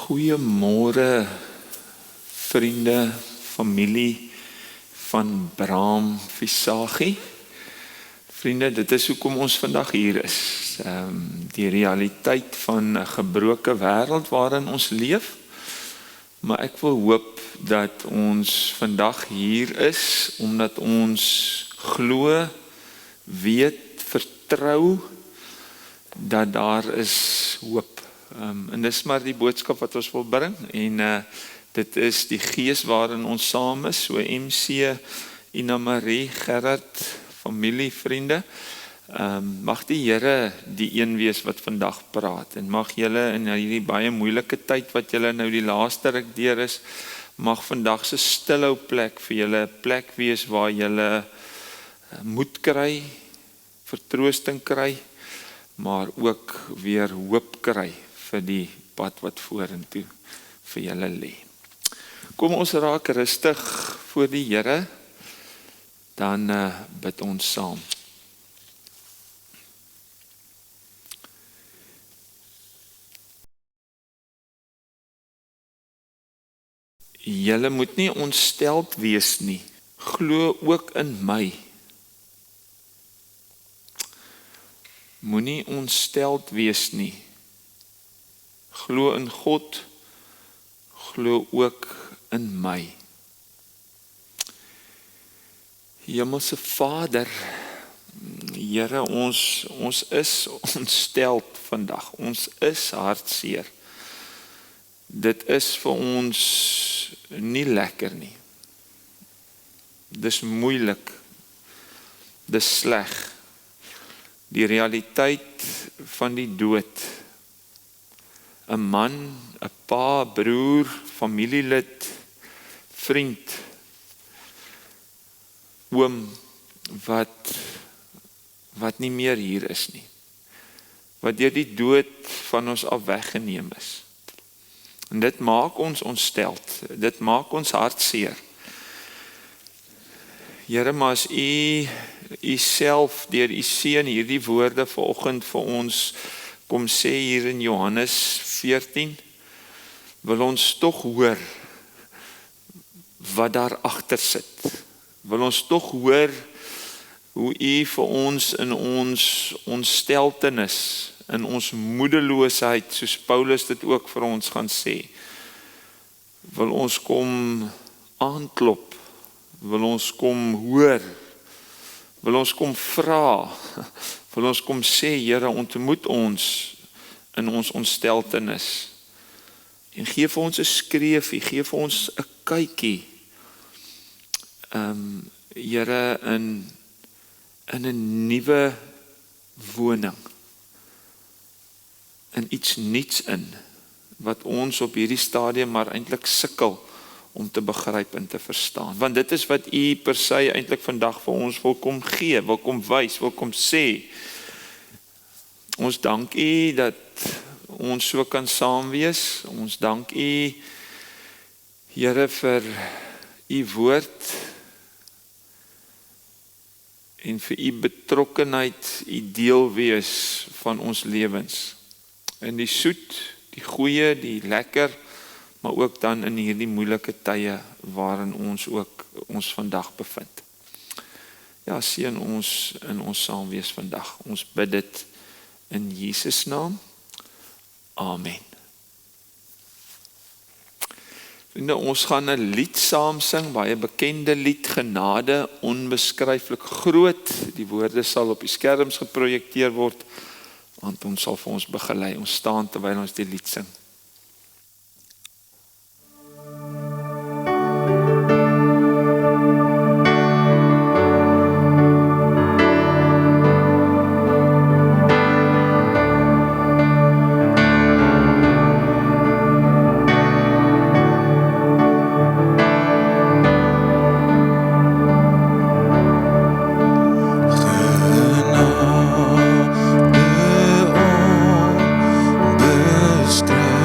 Goeiemôre vriende, familie van Braam Visagie. Vriende, dit is hoekom ons vandag hier is. Die realiteit van 'n gebroke wêreld waarin ons leef. Maar ek wil hoop dat ons vandag hier is omdat ons glo, weet, vertrou dat daar is hoop. En dis maar die boodskap wat ons wil bring en dit is die gees waarin ons saam is, so MC, Ina Marie, Gerard, familie, vriende. Mag die Here die een wees wat vandag praat en mag julle in hierdie baie moeilike tyd wat julle nou die laaste ruk deur is, mag vandag se stilhou plek vir julle 'n plek wees waar julle moed kry, vertroosting kry, maar ook weer hoop kry vir die pad wat vorentoe vir julle lê. Kom ons raak rustig voor die Here, dan bid ons saam. Julle moet nie ontsteld wees nie, glo ook in my. Moenie ontsteld wees nie, glo in God, glo ook in my. Hemelse Vader, Here, ons is ontsteld vandag, ons is hartseer. Dit is vir ons nie lekker nie. Dis moeilik, dis sleg. Die realiteit van die dood. 'n man, 'n pa, broer, familielid, vriend, oom, wat nie meer hier is nie. Wat deur die dood van ons af weggeneem is. En dit maak ons ontsteld, dit maak ons hartseer. Here, maar as U self deur U seun hierdie woorde vanoggend vir ons kom sê hier in Johannes 14, wil ons tog hoor wat daar agter sit. Wil ons tog hoor hoe U vir ons in ons ontsteltenis, in ons moedeloosheid, soos Paulus dit ook vir ons gaan sê, wil ons kom aanklop, wil ons kom hoor, wil ons kom vra, wil ons kom sê, Here, ontmoet ons in ons ontsteltenis. En gee vir ons 'n skreefie, gee vir ons 'n kykie. Here, in 'n nuwe woning. In iets nuuts in, wat ons op hierdie stadium maar eintlik sukkel om te begryp en te verstaan. Want dit is wat U per se eintlik vandag vir ons wil kom gee, wil kom wys, wil kom sê. Ons dank U dat ons so kan saam wees. Ons dank U, Here, vir U woord en vir U betrokkenheid, U deel wees van ons lewens. In die soet, die goeie, die lekker, maar ook dan in hierdie moeilike tye waarin ons ook ons vandag bevind. Ja, seën ons in ons saamwees vandag. Ons bid dit in Jesus naam. Amen. Vriende, ons gaan 'n lied saam sing, baie bekende lied, Genade, onbeskryflik groot. Die woorde sal op die skerms geprojekteer word, want ons sal vir ons begelei. Ons staan terwyl ons die lied sing. Genade onbeskryflik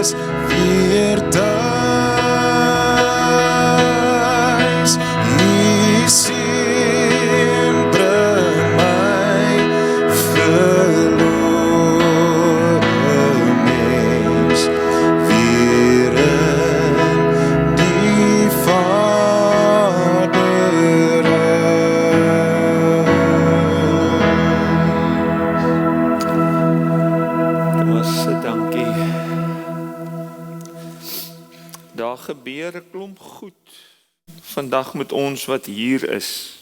is weer thuis. Hier sien bring my verlore mens weer in die Dankie. Daar gebeur 'n klomp goed vandag met ons wat hier is.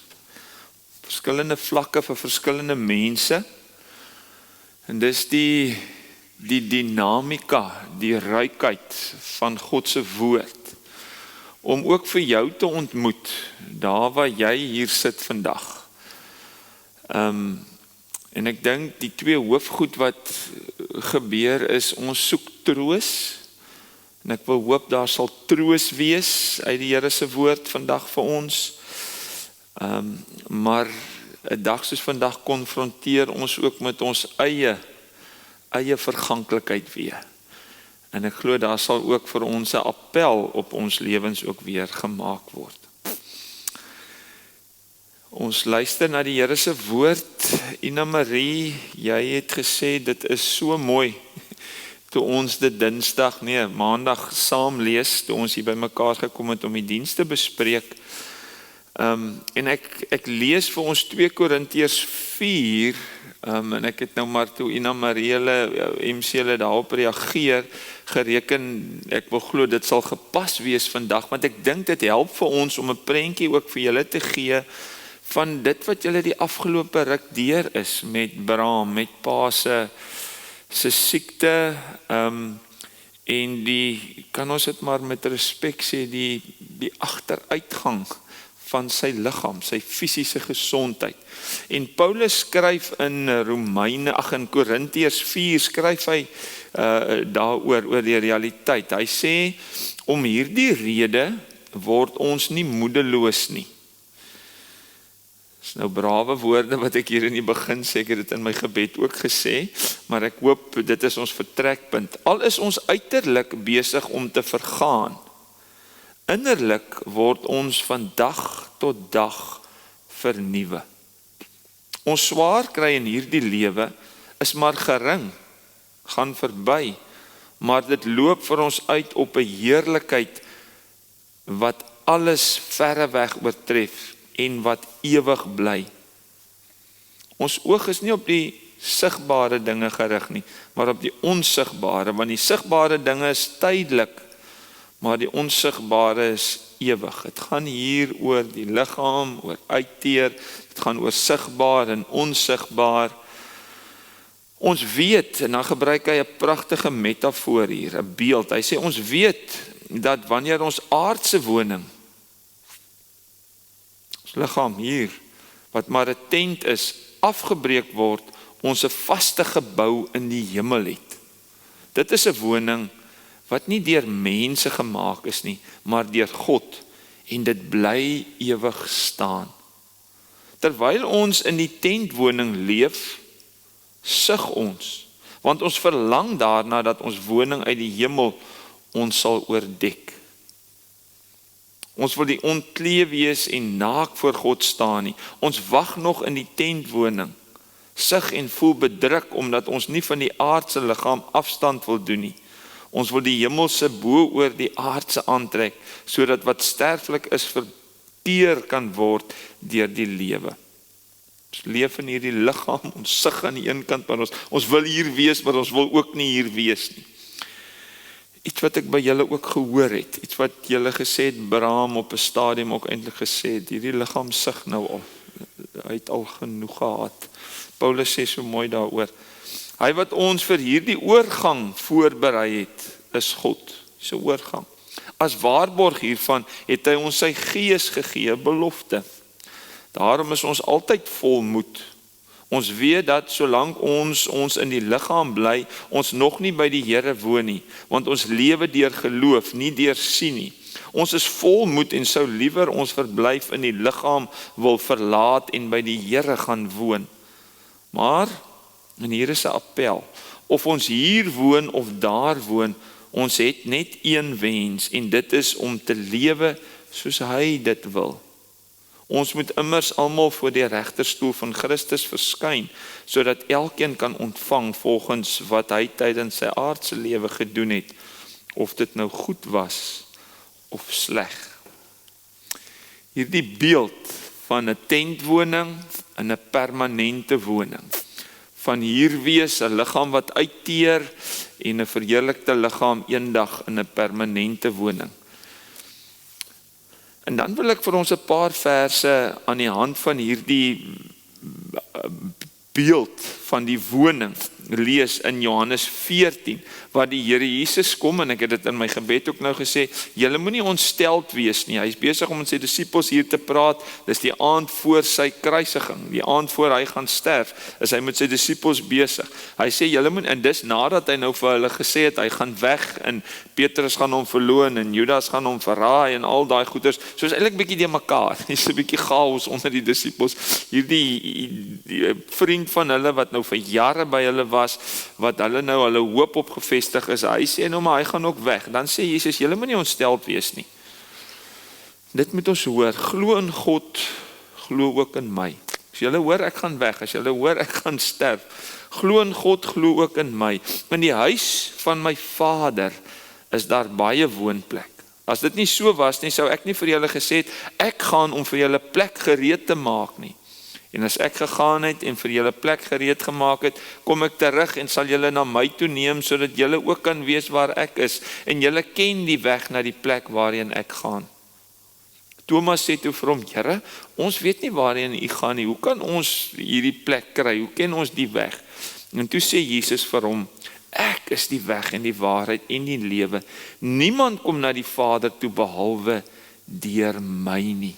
Verskillende vlakke vir verskillende mense. En dis die dinamika, die ruikheid van God se woord. Om ook vir jou te ontmoet, daar waar jy hier sit vandag. En ek dink die twee hoofgoed wat gebeur is, ons soek troos, en ek wil hoop daar sal troos wees uit die Here se woord vandag vir ons, maar 'n dag soos vandag konfronteer ons ook met ons eie verganklikheid weer, en ek glo daar sal ook vir ons 'n appel op ons lewens ook weer gemaak word. Ons luister na die Here se woord. Ina Marie, jy het gesê dit is so mooi toe ons dit maandag saam lees, toe ons hier by mekaar gekom het om die diens te bespreek. En ek lees vir ons 2 Korintiërs 4, en ek het nou maar toe Ina Marie MC daarop reageer, gereken, ek wil glo dit sal gepas wees vandag, want ek dink dit help vir ons om 'n prentjie ook vir julle te gee, van dit wat julle die afgelope ruk deur is met Bram, met pa se siekte, en kan ons dit maar met respek sê, die agteruitgang van sy liggaam, sy fisiese gesondheid. En Paulus skryf in in Korintiërs 4, skryf hy daaroor, oor die realiteit. Hy sê, om hierdie rede word ons nie moedeloos nie. Dis nou brawe woorde wat ek hier in die begin sê, ek het dit in my gebed ook gesê, maar ek hoop dit is ons vertrekpunt. Al is ons uiterlik besig om te vergaan, innerlik word ons van dag tot dag vernuwe. Ons swaar kry in hierdie lewe is maar gering, gaan verby, maar dit loop vir ons uit op 'n heerlikheid wat alles verreweg oortref en wat ewig bly. Ons oog is nie op die sigbare dinge gerig nie, maar op die onsigbare, want die sigbare dinge is tydelik, maar die onsigbare is ewig. Het gaan hier oor die liggaam, oor uitteer, het gaan oor sigbaar en onsigbaar. Ons weet, en dan gebruik hy 'n pragtige metafoor hier, 'n beeld. Hy sê ons weet dat wanneer ons aardse woning, ons liggaam hier, wat maar 'n tent is, afgebreek word, ons 'n vaste gebou in die hemel het. Dit is 'n woning wat nie deur mense gemaak is nie, maar deur God, en dit bly ewig staan. Terwyl ons in die tentwoning leef, sug ons, want ons verlang daarna dat ons woning uit die hemel ons sal oordek. Ons wil die ontkleed wees en naak voor God staan nie. Ons wag nog in die tentwoning, sug en voel bedruk, omdat ons nie van die aardse liggaam afstand wil doen nie. Ons wil die hemelse bo oor die aardse aantrek, sodat wat sterflik is verteer kan word deur die lewe. Ons leef in hierdie liggaam, ons sug aan die een kant, maar ons wil hier wees, maar ons wil ook nie hier wees nie. Iets wat ek by julle ook gehoor het, iets wat julle gesê het, Bram op 'n stadium ook eintlik gesê het, hierdie liggaam sug nou al, hy het al genoeg gehad. Paulus sê so mooi daaroor, hy wat ons vir hierdie oorgang voorberei het, is God, sy oorgang. As waarborg hiervan het hy ons sy gees gegee, belofte. Daarom is ons altyd vol moed. Ons weet dat solank ons in die liggaam bly, ons nog nie by die Here woon nie, want ons lewe deur geloof, nie deur sien nie. Ons is vol moed en sou liewer ons verblyf in die liggaam wil verlaat en by die Here gaan woon. Maar, en hier is 'n appel, of ons hier woon of daar woon, Ons het net een wens en dit is om te lewe soos hy dit wil. Ons moet immers almal voor die regterstoel van Christus verskyn, sodat elkeen kan ontvang volgens wat hy tydens sy aardse lewe gedoen het, of dit nou goed was of sleg. Hierdie beeld van 'n tentwoning en 'n permanente woning. Van hier wees 'n liggaam wat uitteer en 'n verheerlikte liggaam eendag in 'n permanente woning. En dan wil ek vir ons 'n paar verse aan die hand van hierdie beeld van die woning lees in Johannes 14, waar die Here Jesus kom, en ek het dit in my gebed ook nou gesê, julle moenie ontsteld wees nie. Hy is besig om met sy disippels hier te praat, dis die aand voor sy kruisiging, die aand voor hy gaan sterf, is hy met sy disippels besig. Hy sê, julle moet, en dis nadat hy nou vir hulle gesê het, hy gaan weg, en Petrus gaan hom verloon, en Judas gaan hom verraai, en al daai goeders, so is eintlik bietjie die mekaar, is 'n bietjie chaos onder die disippels, die vriend van hulle, wat nou vir jare by hulle was, wat hulle nou hulle hoop op gevestig is, hy sê nou maar hy gaan ook weg, dan sê Jesus, julle moet nie ontsteld wees nie. Dit moet ons hoor, glo in God, glo ook in my. As julle hoor ek gaan weg, as julle hoor ek gaan sterf, glo in God, glo ook in my. In die huis van my Vader is daar baie woonplek. As dit nie so was nie, sou ek nie vir julle gesê het, ek gaan om vir julle plek gereed te maak nie. En as ek gegaan het en vir julle plek gereed gemaak het, kom ek terug en sal julle na my toe neem, sodat julle ook kan weet waar ek is, en julle ken die weg na die plek waarheen ek gaan. Thomas sê toe vir hom, Here, ons weet nie waarheen u gaan nie, hoe kan ons hierdie plek kry, hoe ken ons die weg? En toe sê Jesus vir hom, ek is die weg en die waarheid en die lewe. Niemand kom na die Vader toe behalwe deur my nie.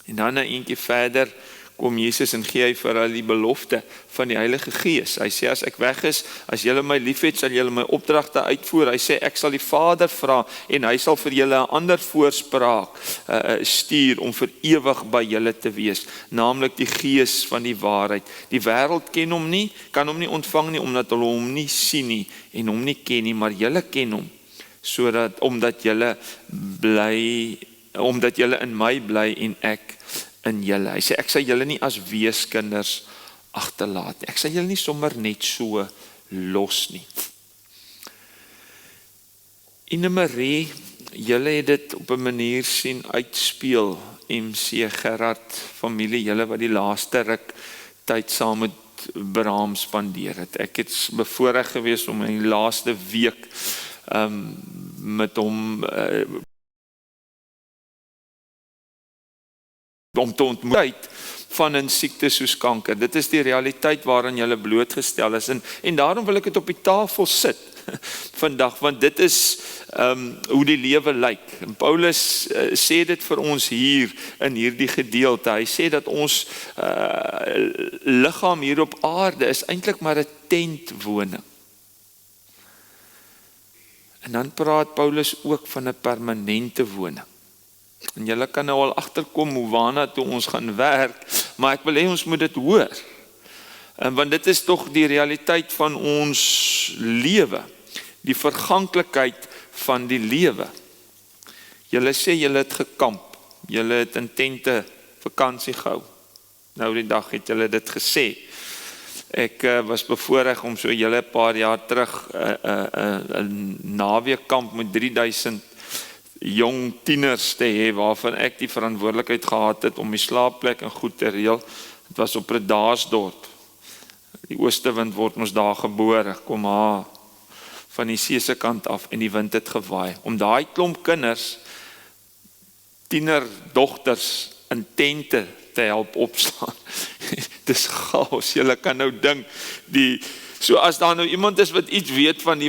En dan 'n eentjie verder kom Jesus en gee hy vir hulle die belofte van die Heilige Gees. Hy sê, as ek weg is, as julle my liefhet, sal julle my opdragte uitvoer. Hy sê, ek sal die Vader vra en hy sal vir julle 'n ander voorspraak stuur om vir ewig by julle te wees, naamlik die Gees van die waarheid. Die wêreld ken hom nie, kan hom nie ontvang nie, omdat hulle hom nie sien nie en hom nie ken nie, maar julle ken hom, omdat julle in my bly en ek in julle. Hy sê, ek sal julle nie as weeskinders agterlaat nie. Ek sal julle nie sommer net so los nie. Ine Marie, julle het dit op 'n manier sien uitspeel, MC Gerard familie, julle wat die laaste ruk tyd saam met Bram spandeer het. Ek het bevoorreg gewees om in die laaste week met hom om te ontmoet van 'n siekte soos kanker. Dit is die realiteit waarin jy blootgestel is. En daarom wil ek dit op die tafel sit vandag, want dit is hoe die lewe lyk. En Paulus sê dit vir ons hier in hierdie gedeelte. Hy sê dat ons liggaam hier op aarde is eintlik maar 'n tentwoning. En dan praat Paulus ook van 'n permanente woning. En julle kan nou al agterkom hoe waarna toe ons gaan werk, maar ek wil hê ons moet dit hoor. Want dit is tog die realiteit van ons lewe, die verganklikheid van die lewe. Julle sê julle het gekamp, julle het in tente vakansie gehou. Nou die dag het julle dit gesê. Ek was bevoorreg om so julle 'n paar jaar terug 'n naweekkamp met 3000 jong tieners te hê, waarvan ek die verantwoordelikheid gehad het om die slaapplek en goed te reël. Het was op Redaarsdorp. Die oostewind word ons daar gebore, kom van die see se kant af en die wind het gewaai. Om daai klomp kinders, tienerdogters in tente te help opstaan. Dis chaos, julle kan nou dink, so as daar nou iemand is wat iets weet van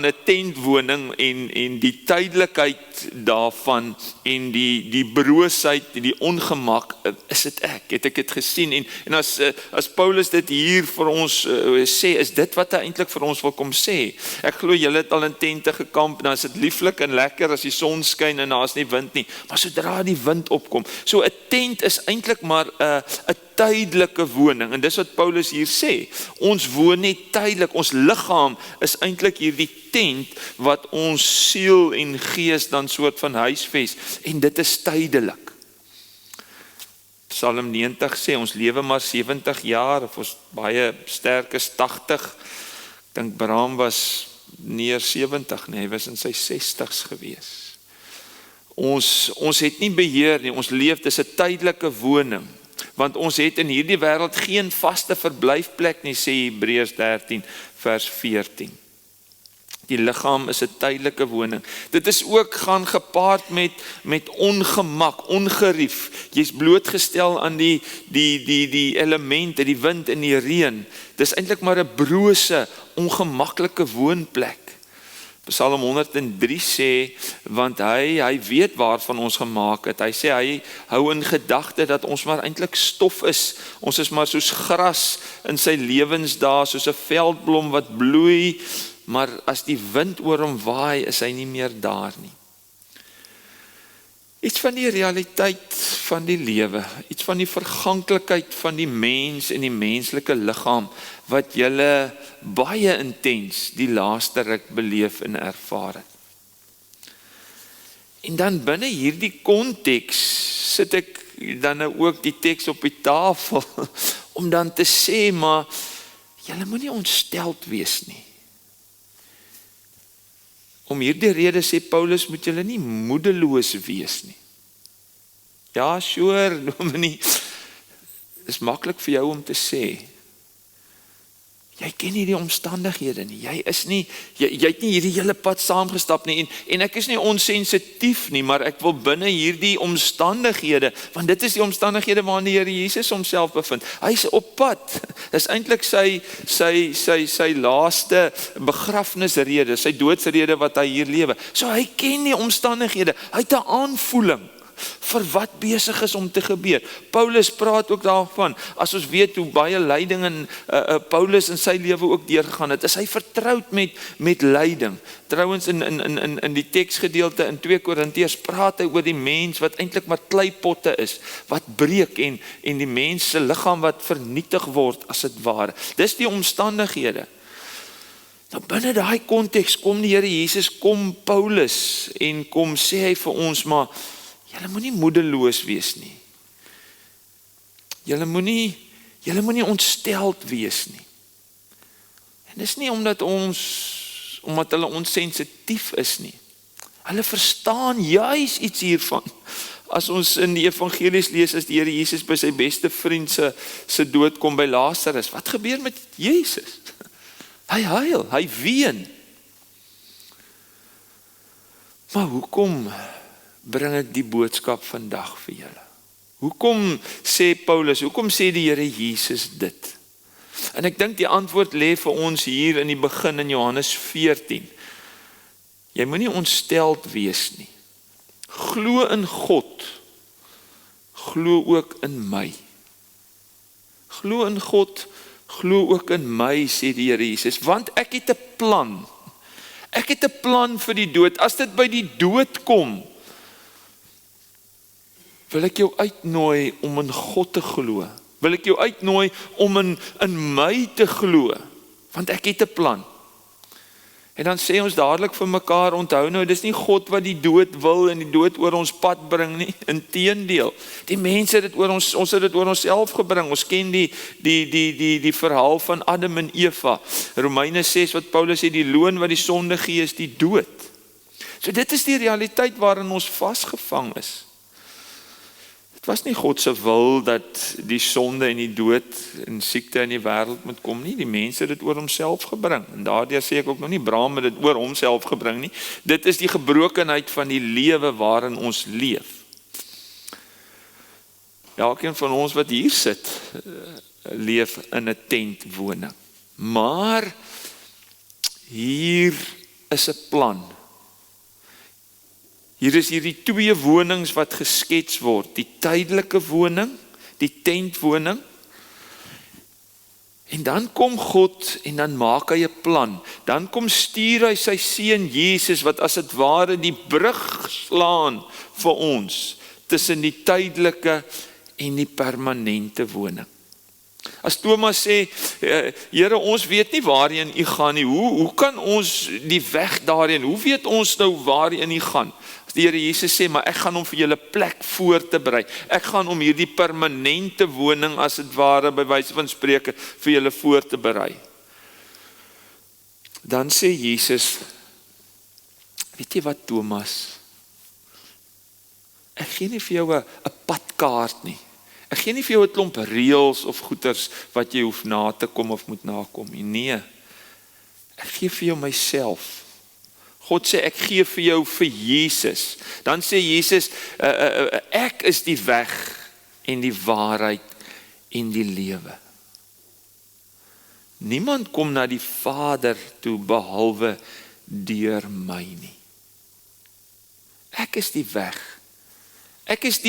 'n tentwoning en die tydelikheid daarvan en die broosheid, die ongemak, is dit het ek dit gesien en as Paulus dit hier vir ons sê, is dit wat hy eintlik vir ons wil kom sê. Ek glo julle het al in tente gekamp, dan is dit lieflik en lekker as die son skyn en daar is nie wind nie, maar sodra die wind opkom, so 'n tent is eintlik maar 'n tydelike woning. En dis wat Paulus hier sê. Ons woon net tydelik. Ons liggaam is eintlik hierdie tent wat ons siel en gees dan soort van huisves. En dit is tydelik. Psalm 90 sê, ons lewe maar 70 jaar, of ons baie sterk is 80. Ek dink Bram was nie 70 nie, hy was in sy 60s gewees. Ons het nie beheer nie, ons leef, dis 'n tydelike woning, want ons het in hierdie wêreld geen vaste verblyfplek nie, sê Hebreërs 13 vers 14. Die liggaam is 'n tydelike woning. Dit is ook gaan gepaard met ongemak, ongerief. Jy's blootgestel aan die elemente, die wind en die reën. Dis eintlik maar 'n brose, ongemaklike woonplek. Psalm 103 sê, want hy weet waarvan ons gemaak het. Hy sê, hy hou in gedagte dat ons maar eintlik stof is. Ons is maar soos gras in sy lewensdae, soos 'n veldblom wat bloei, maar as die wind oor hom waai, is hy nie meer daar nie. Iets van die realiteit van die lewe, iets van die verganklikheid van die mens en die menslike liggaam, wat julle baie intens die laaste ruk beleef en ervaar het. En dan binne hierdie konteks sit ek dan nou ook die teks op die tafel, om dan te sê, maar julle moenie ontsteld wees nie. Om hierdie rede sê Paulus, moet julle nie moedeloos wees nie. Ja, sure, Dominee, is maklik vir jou om te sê. Jy ken nie die omstandighede nie. Jy is nie, jy het nie hierdie hele pad saamgestap nie. En ek is nie onsensitief nie, maar ek wil binne hierdie omstandighede, want dit is die omstandighede waarin die Here Jesus homself bevind. Hy is op pad. Dis eintlik sy laaste begrafnisrede, sy doodsrede wat hy hier lewe. So hy ken die omstandighede. Hy het 'n aanvoeling vir wat besig is om te gebeur. Paulus praat ook daarvan, as ons weet hoe baie lyding en Paulus in sy lewe ook deurgegaan het, is hy vertroud met lyding. Trouwens in die teksgedeelte in 2 Korintiërs praat hy oor die mens wat eintlik maar kleipotte is, wat breek en die mens se liggaam wat vernietig word as dit ware. Dis die omstandighede. Nou binne daai konteks kom die Here Jesus, kom Paulus en kom sê hy vir ons, maar julle moenie moedeloos wees nie. Julle moenie ontsteld wees nie. En dis nie omdat hulle onsensitief is nie. Hulle verstaan juis iets hiervan. As ons in die evangelies lees, as die Here Jesus by sy beste vriend se dood kom by Lazarus, wat gebeur met Jesus? Hy huil, hy ween. Maar hoekom bring ek die boodskap vandag vir julle? Hoekom sê Paulus, hoekom sê die Here Jesus dit? En ek dink die antwoord lê vir ons hier in die begin in Johannes 14. Jy moenie ontsteld wees nie. Glo in God, glo ook in my. Glo in God, glo ook in my, sê die Here Jesus, want ek het 'n plan. Ek het 'n plan vir die dood. As dit by die dood kom, wil ek jou uitnooi om in God te glo. Wil ek jou uitnooi om in my te glo, want ek het 'n plan. En dan sê ons dadelik vir mekaar, onthou nou, dis nie God wat die dood wil en die dood oor ons pad bring nie. Inteendeel, die mense het dit oor ons het dit oor onsself gebring. Ons ken die verhaal van Adam en Eva. Romeine 6 wat Paulus sê, die loon wat die sonde gee is die dood. So dit is die realiteit waarin ons vasgevang is. Het was nie God se wil dat die sonde en die dood en siekte in die wêreld moet kom nie. Die mense het dit oor homself gebring. En daardeur sê ek ook nog nie Bram het dit oor homself gebring nie. Dit is die gebrokenheid van die lewe waarin ons leef. Elkeen van ons wat hier sit, leef in 'n tentwoning. Maar hier is 'n plan. Hier is hierdie 2 wonings wat geskets word, die tydelike woning, die tentwoning, en dan kom God en dan maak hy 'n plan, dan kom stuur hy sy seun Jesus, wat as dit ware die brug slaan vir ons, tussen die tydelike en die permanente woning. As Thomas sê, Here, ons weet nie waarheen u gaan nie, hoe kan ons die weg daarheen, hoe weet ons nou waarheen u gaan? As die Here Jesus sê, maar ek gaan om vir julle plek voor te berei, ek gaan om hierdie permanente woning, as het ware, by wyse van spreke, vir julle voor te berei. Dan sê Jesus, weet jy wat Thomas, ek gee nie vir jou 'n padkaart nie, ek gee nie vir jou 'n klomp reëls of goeters wat jy hoef na te kom of moet nakom nie. Nee, ek gee vir jou myself. God sê ek gee vir jou vir Jesus. Dan sê Jesus, ek is die weg en die waarheid en die lewe. Niemand kom na die Vader toe behalwe deur my nie. Ek is die weg. Ek is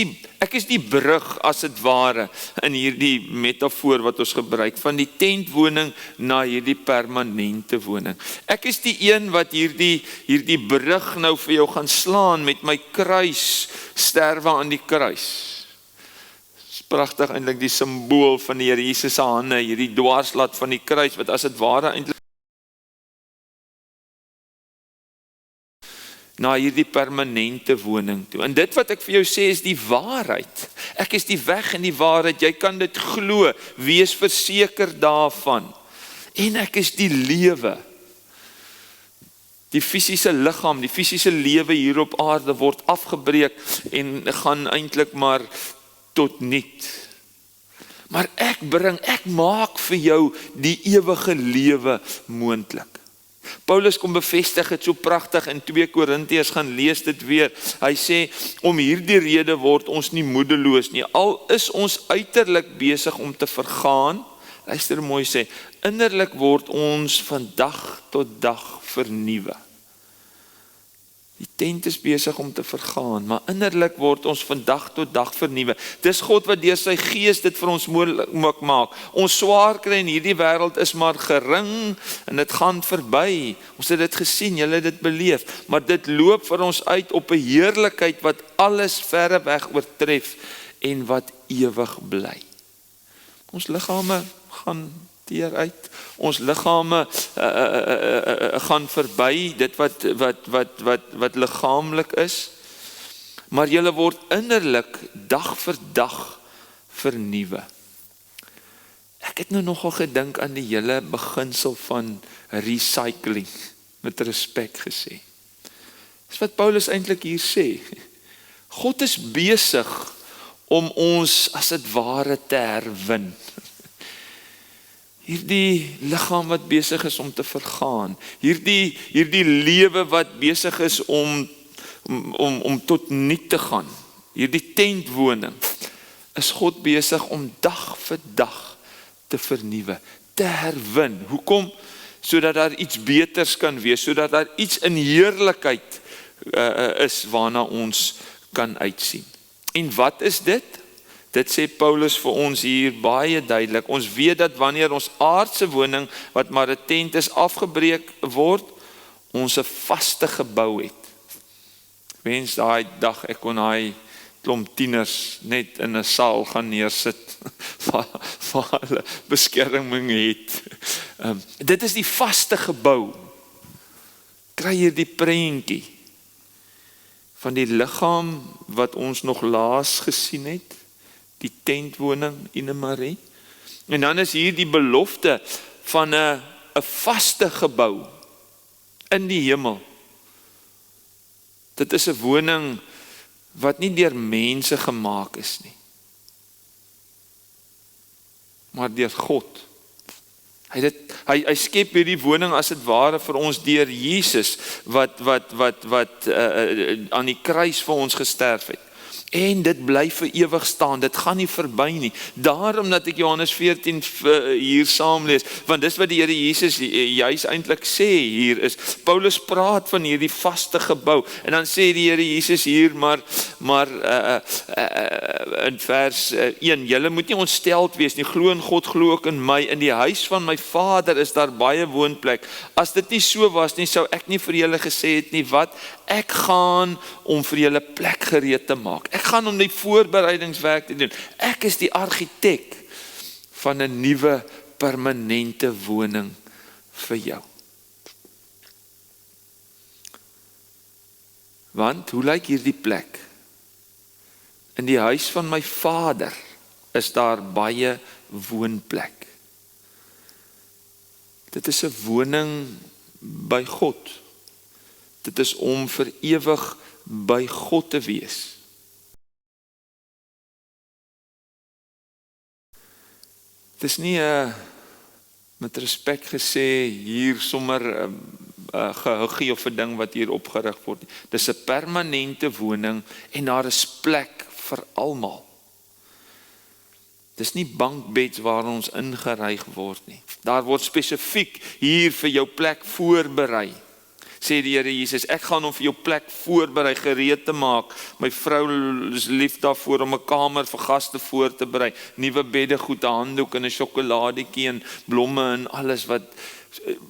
die brug, as het ware, in hierdie metafoor wat ons gebruik, van die tentwoning na hierdie permanente woning. Ek is die een wat hierdie brug nou vir jou gaan slaan met my kruis, sterwe aan die kruis. Dit is pragtig eintlik die simbool van die Here Jesus se hande, hierdie dwarslat van die kruis, wat as het ware eintlik na hierdie permanente woning toe. En dit wat ek vir jou sê is die waarheid. Ek is die weg en die waarheid, jy kan dit glo, wees verseker daarvan. En ek is die lewe. Die fisiese liggaam, die fisiese lewe hier op aarde word afgebreek en gaan eintlik maar tot niet. Maar ek maak vir jou die ewige lewe moontlik. Paulus kom bevestig het so pragtig in 2 Korintiërs, gaan lees dit weer. Hy sê, om hierdie rede word ons nie moedeloos nie. Al is ons uiterlik besig om te vergaan, luister mooi sê, innerlik word ons van dag tot dag vernuwe. Die tent is besig om te vergaan, maar innerlik word ons van dag tot dag vernuwe. Dis God wat deur sy gees dit vir ons moontlik maak. Ons swaar kry in hierdie wêreld is maar gering en dit gaan verby. Ons het dit gesien, julle het dit beleef, maar dit loop vir ons uit op 'n heerlikheid wat alles verre weg oortref en wat ewig bly. Ons liggame gaan deur uit. Ons liggame gaan verby, dit wat liggaamlik is. Maar julle word innerlik dag vir dag vernuwe. Ek het nou nogal gedink aan die hele beginsel van recycling, met respek gesê. Dis wat Paulus eintlik hier sê. God is besig om ons as het ware te herwin. Hierdie liggaam wat besig is om te vergaan, hierdie lewe wat besig is om tot niet te gaan, hierdie tentwoning, is God besig om dag vir dag te vernuwe, te herwin. Hoekom? Sodat daar iets beters kan wees, sodat daar iets in heerlikheid is waarna ons kan uitsien. En wat is dit? Dit sê Paulus vir ons hier baie duidelik. Ons weet dat wanneer ons aardse woning, wat maar 'n tent is, afgebreek word, ons 'n vaste gebou het. Wens daai dag ek kon daai klomp tieners net in 'n saal gaan neersit waar hulle beskerming het. Dit is die vaste gebou. Kry hier die prentjie van die liggaam wat ons nog laas gesien het, die tentwoning in Marie. En dan is hier die belofte van 'n vaste gebou in die hemel. Dit is 'n woning wat nie deur mense gemaak is nie, maar deur God. Hy skep hierdie woning as het ware vir ons deur Jesus wat aan die kruis vir ons gesterf het. En dit bly vir ewig staan, dit gaan nie verby nie. Daarom dat ek Johannes 14 hier saam lees, want dis wat die Here Jesus juis eintlik sê hier is. Paulus praat van hierdie vaste gebou, en dan sê die Here Jesus hier, maar in vers 1, julle moet nie ontsteld wees nie, glo in God, glo ook in my, in die huis van my Vader is daar baie woonplek. As dit nie so was nie, sou ek nie vir julle gesê het nie, wat? Ek gaan om vir julle plek gereed te maak. Ek Ek gaan om die voorbereidingswerk te doen. Ek is die argitek van 'n nuwe permanente woning vir jou. Want, hoe lyk hierdie plek? In die huis van my Vader is daar baie woonplek. Dit is 'n woning by God. Dit is om vir ewig by God te wees. Het is nie met respek gesê hier sommer 'n gehuggie of 'n ding wat hier opgerig word. Dis 'n permanente woning en daar is plek vir almal. Dis nie bankbeds waar ons ingeryg word nie. Daar word spesifiek hier vir jou plek voorberei. Sê die Here Jesus, ek gaan om vir jou plek voorberei, gereed te maak. My vrou is lief daarvoor om 'n kamer vir gaste voor te berei. Nuwe beddegoed, 'n handdoek en 'n sjokoladetjie en blomme en alles wat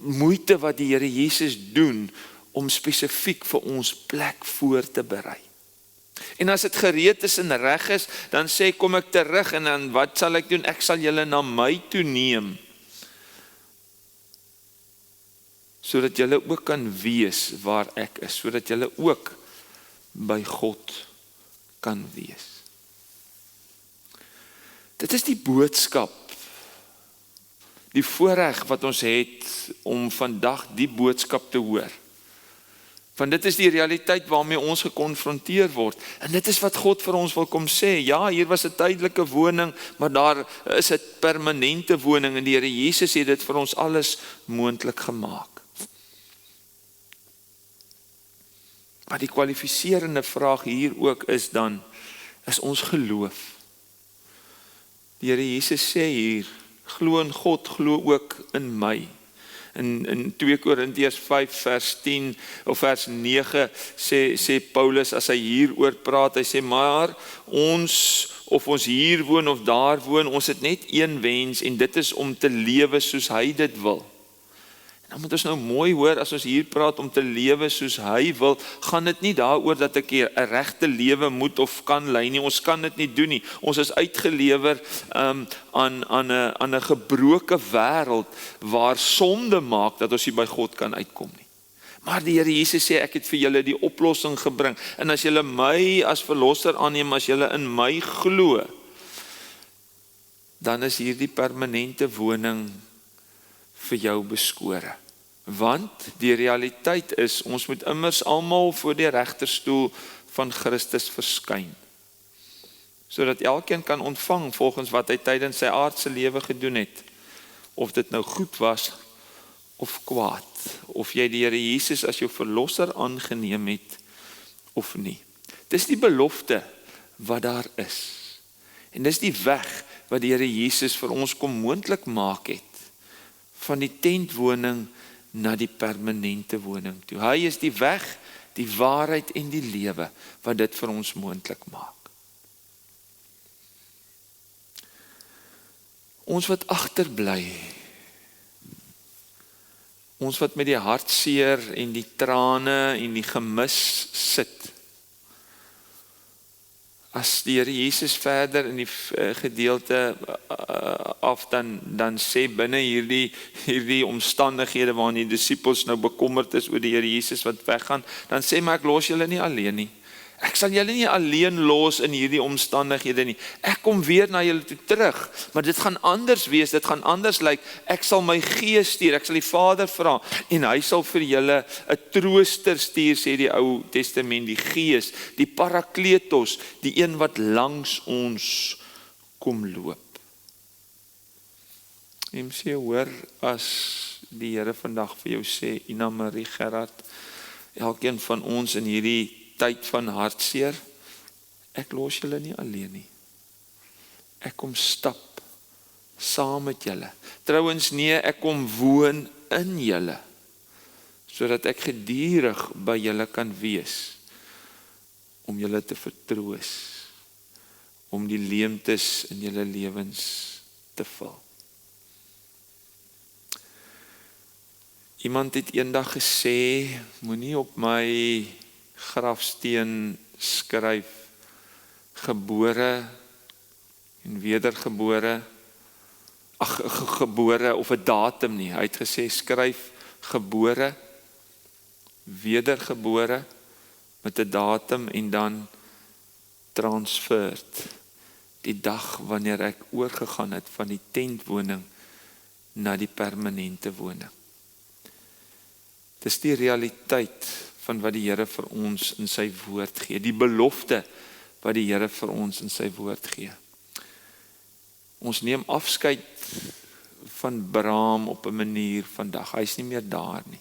moeite wat die Here Jesus doen om spesifiek vir ons plek voor te berei. En as dit gereed is en reg is, dan sê kom ek terug en dan wat sal ek doen? Ek sal julle na my toe neem. Sodat julle ook kan wees waar ek is, sodat julle ook by God kan wees. Dit is die boodskap, die voorreg wat ons het om vandag die boodskap te hoor. Want dit is die realiteit waarmee ons gekonfronteer word. En dit is wat God vir ons wil kom sê. Ja, hier was 'n tydelike woning, maar daar is 'n permanente woning en die Here Jesus het dit vir ons alles moontlik gemaak. Maar die kwalifiserende vraag hier ook is dan, is ons geloof. Die Here Jesus sê hier, glo in God, glo ook in my. In 2 Korintiërs 5 vers 10 of vers 9 sê Paulus as hy hieroor praat, hy sê maar ons of ons hier woon of daar woon, ons het net een wens en dit is om te lewe soos hy dit wil. Dan moet ons nou mooi hoor, as ons hier praat om te lewe soos hy wil, gaan dit nie daaroor dat ek 'n regte lewe moet of kan lei nie. Ons kan dit nie doen nie. Ons is uitgelewer aan 'n gebroke wêreld waar sonde maak dat ons nie by God kan uitkom nie. Maar die Here Jesus sê, ek het vir julle die oplossing gebring. En as julle my as verlosser aanneem, as julle in my glo, dan is hierdie permanente woning vir jou beskore. Want die realiteit is, ons moet immers almal voor die regterstoel van Christus verskyn. Sodat elkeen kan ontvang volgens wat hy tydens sy aardse lewe gedoen het. Of dit nou goed was of kwaad. Of jy die Here Jesus as jou verlosser aangeneem het of nie. Dis die belofte wat daar is. En dis die weg wat die Here Jesus vir ons kom moontlik maak het. Van die tentwoning na die permanente woning toe. Hy is die weg, die waarheid en die lewe wat dit vir ons moontlik maak. Ons wat agterbly, ons wat met die hartseer en die trane en die gemis sit. As die Here Jesus verder in die gedeelte af dan sê binne hierdie omstandighede waarin die disippels nou bekommerd is oor die Here Jesus wat weggaan, dan sê maar ek los julle nie alleen nie. Ek sal julle nie alleen los in hierdie omstandighede nie. Ek kom weer na julle toe terug, maar dit gaan anders wees, dit gaan anders lyk. Ek sal my Gees stuur, ek sal die Vader vra en hy sal vir julle 'n trooster stuur, sê die Ou Testament, die Gees, die Parakletos, die een wat langs ons kom loop. En sê hoor, as die Here vandag vir jou sê, Ina Marie Gerard, elkeen van ons in hierdie tyd van hartseer, ek los julle nie alleen nie. Ek kom stap saam met julle. Trouwens nee, ek kom woon in julle, sodat ek gedurig by julle kan wees, om julle te vertroos, om die leemtes in julle lewens te vul. Iemand het eendag gesê, moenie op my grafsteen skryf, gebore en wedergebore, gebore of 'n datum nie. Hy het gesê, skryf gebore, wedergebore, met 'n datum en dan transferred, die dag wanneer ek oorgegaan het van die tentwoning na die permanente woning. Dis die realiteit van wat die Here vir ons in sy woord gee, die belofte wat die Here vir ons in sy woord gee. Ons neem afskeid van Abraham op 'n manier vandag, hy is nie meer daar nie.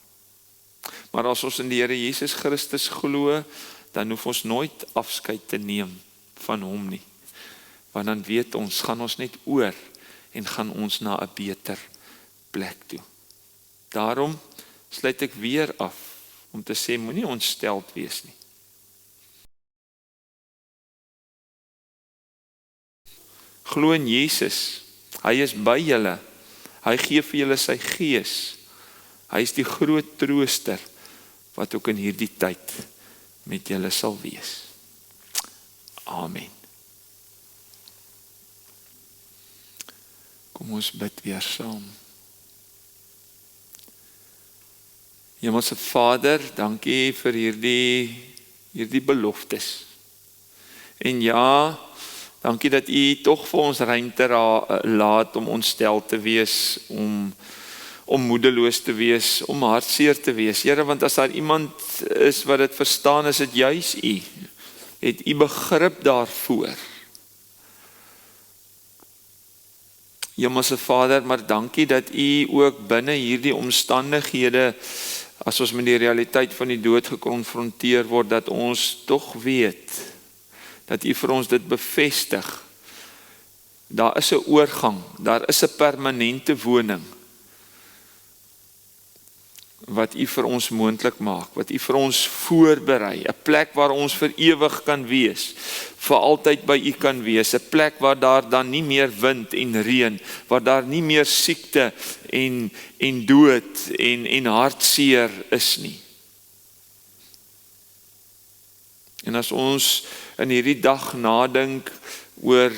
Maar as ons in die Here Jesus Christus glo, dan hoef ons nooit afskeid te neem van hom nie. Want dan weet ons, gaan ons net oor en gaan ons na 'n beter plek toe. Daarom sluit ek weer af om te sê, moenie ontsteld wees nie. Glo in Jesus, hy is by julle, hy gee vir julle sy gees, hy is die groot trooster, wat ook in hierdie tyd met julle sal wees. Amen. Kom ons bid weer saam. Hemelse Vader, dankie vir hierdie beloftes. En ja, dankie dat U tog vir ons ruimte laat om ontstel te wees, om moedeloos te wees, om hartseer te wees. Here, want as daar iemand is wat dit verstaan, is dit juis U. Het U begrip daarvoor. Hemelse Vader, maar dankie dat U ook binne hierdie omstandighede, as ons met die realiteit van die dood gekonfronteer word, dat ons tog weet, dat U vir ons dit bevestig. Daar is 'n oorgang, daar is 'n permanente woning, wat U vir ons moontlik maak, wat U vir ons voorberei, 'n plek waar ons vir ewig kan wees, vir altyd by U kan wees, 'n plek waar daar dan nie meer wind en reën, waar daar nie meer siekte en dood en hartseer is nie. En as ons in hierdie dag nadink oor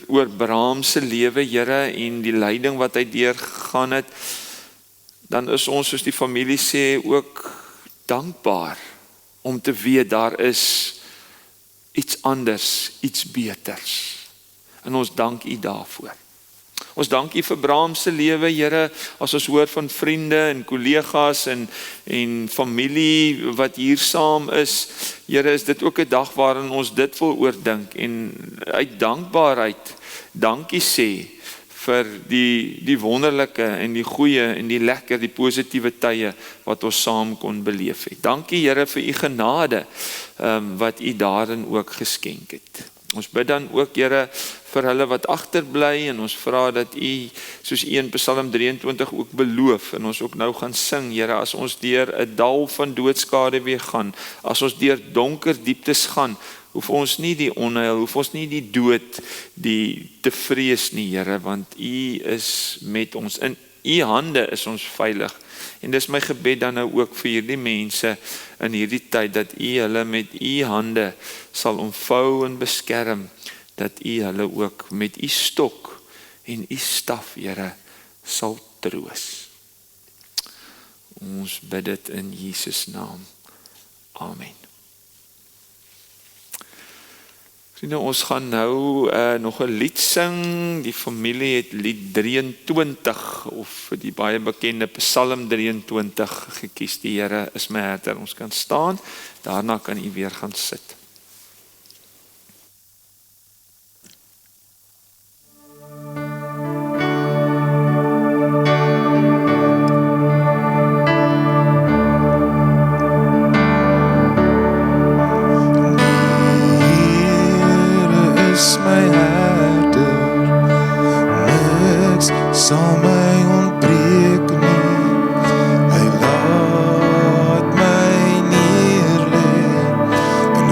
Abraham se lewe, Here, en die lyding wat hy deurgegaan het, dan is ons, soos die familie sê, ook dankbaar om te weet daar is iets anders, iets beters. En ons dank U daarvoor. Ons dank U vir Abraham se lewe, Here, as ons hoor van vriende en kollegas en familie wat hier saam is. Here, is dit ook 'n dag waarin ons dit wil oordink en uit dankbaarheid dankie sê vir die wonderlike en die goeie en die lekker, die positiewe tye wat ons saam kon beleef het. Dankie Here vir U genade wat U daarin ook geskenk het. Ons bid dan ook, Here, vir hulle wat agterbly en ons vra dat U, soos U in Psalm 23 ook beloof en ons ook nou gaan sing, Here, as ons deur 'n dal van doodskade weer gaan, as ons deur donker dieptes gaan, hoef ons nie die onheil, hoef ons nie die dood te vrees nie, Here, want U is met ons. In U hande is ons veilig. En dis my gebed dan nou ook vir hierdie mense in hierdie tyd, dat U hulle met U hande sal omvou en beskerm, dat U hulle ook met U stok en U staf, Here, sal troos. Ons bid dit in Jesus naam. Amen. Vriende, ons gaan nou nog 'n lied sing. Die familie het lied 23 of die baie bekende Psalm 23 gekies. Die Here is my herder. Ons kan staan, daarna kan U weer gaan sit. Sal my ontbreek nie, hy laat my neerlê in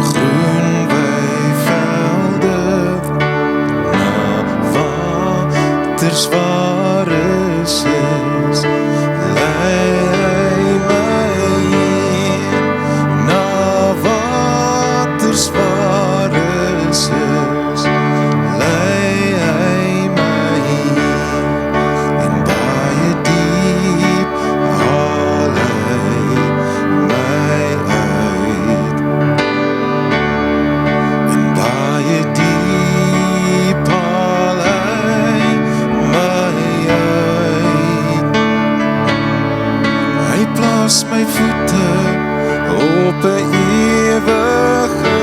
plaas my voete op 'n ewige